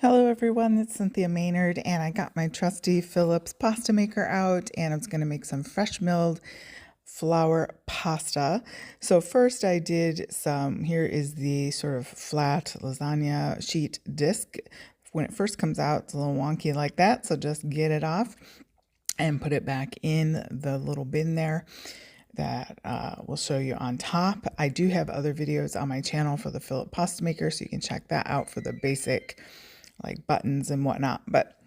Hello everyone, it's Cynthia Maynard and I got my trusty Philips pasta maker out and I was going to make some fresh milled flour pasta. So first I did here is the sort of flat lasagna sheet disc. When it first comes out, it's a little wonky like that, so just get it off and put it back in the little bin there that will show you on top. I do have other videos on my channel for the Philips pasta maker, so you can check that out for the basic like buttons and whatnot. But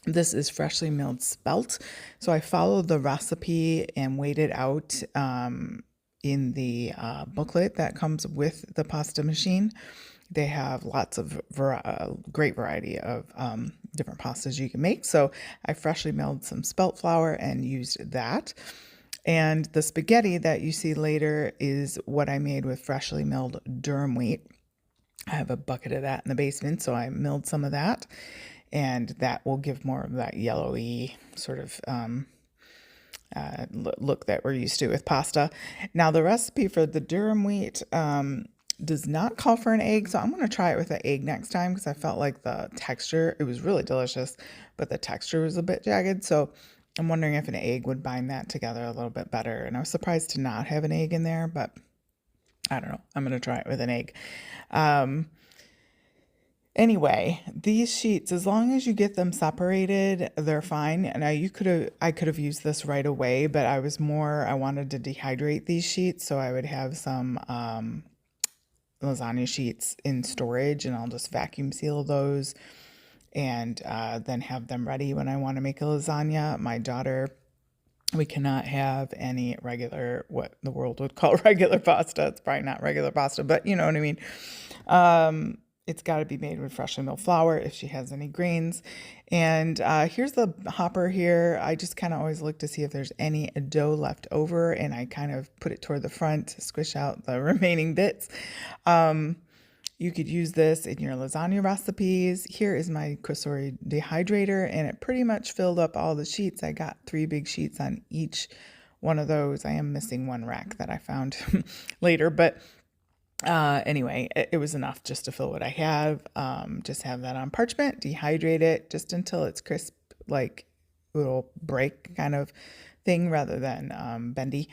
this is freshly milled spelt. So I followed the recipe and weighed it out in the booklet that comes with the pasta machine. They have lots of great variety of different pastas you can make. So I freshly milled some spelt flour and used that. And the spaghetti that you see later is what I made with freshly milled durum wheat. I have a bucket of that in the basement, so I milled some of that, and that will give more of that yellowy sort of look that we're used to with pasta. Now, the recipe for the durum wheat does not call for an egg, so I'm going to try it with an egg next time because I felt like the texture, it was really delicious, but the texture was a bit jagged, so I'm wondering if an egg would bind that together a little bit better, and I was surprised to not have an egg in there, but I don't know. I'm going to try it with an egg. Anyway, these sheets, as long as you get them separated, they're fine. And I could have used this right away, but I wanted to dehydrate these sheets, so I would have some lasagna sheets in storage, and I'll just vacuum seal those and then have them ready when I want to make a lasagna. My daughter, we cannot have any regular, what the world would call regular pasta. It's probably not regular pasta, but you know what I mean. It's got to be made with freshly milled flour if she has any grains. And here's the hopper here. I just kind of always look to see if there's any dough left over, and I kind of put it toward the front to squish out the remaining bits. You could use this in your lasagna recipes. Here is my Cosori dehydrator, and it pretty much filled up all the sheets. I got 3 big sheets on each one of those. I am missing one rack that I found later, but anyway, it was enough just to fill what I have. Just have that on parchment, dehydrate it just until it's crisp, like little break kind of thing rather than bendy.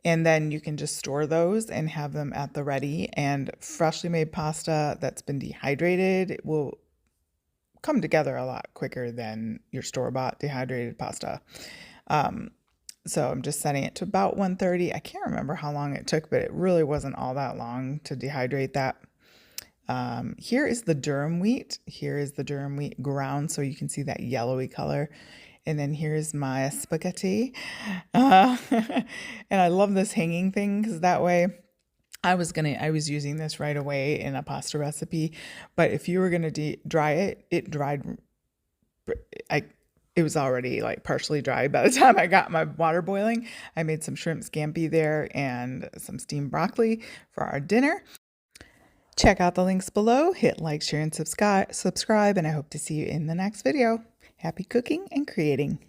And then you can just store those and have them at the ready. And freshly made pasta that's been dehydrated will come together a lot quicker than your store-bought dehydrated pasta. So I'm just setting it to about 130. I can't remember how long it took, but it really wasn't all that long to dehydrate that. Here is the durum wheat. Here is the durum wheat ground, so you can see that yellowy color. And then here's my spaghetti. And I love this hanging thing because that way I was using this right away in a pasta recipe. But if you were going to dry it, it dried. It was already like partially dry by the time I got my water boiling. I made some shrimp scampi there and some steamed broccoli for our dinner. Check out the links below, hit like, share, and subscribe, and I hope to see you in the next video. Happy cooking and creating.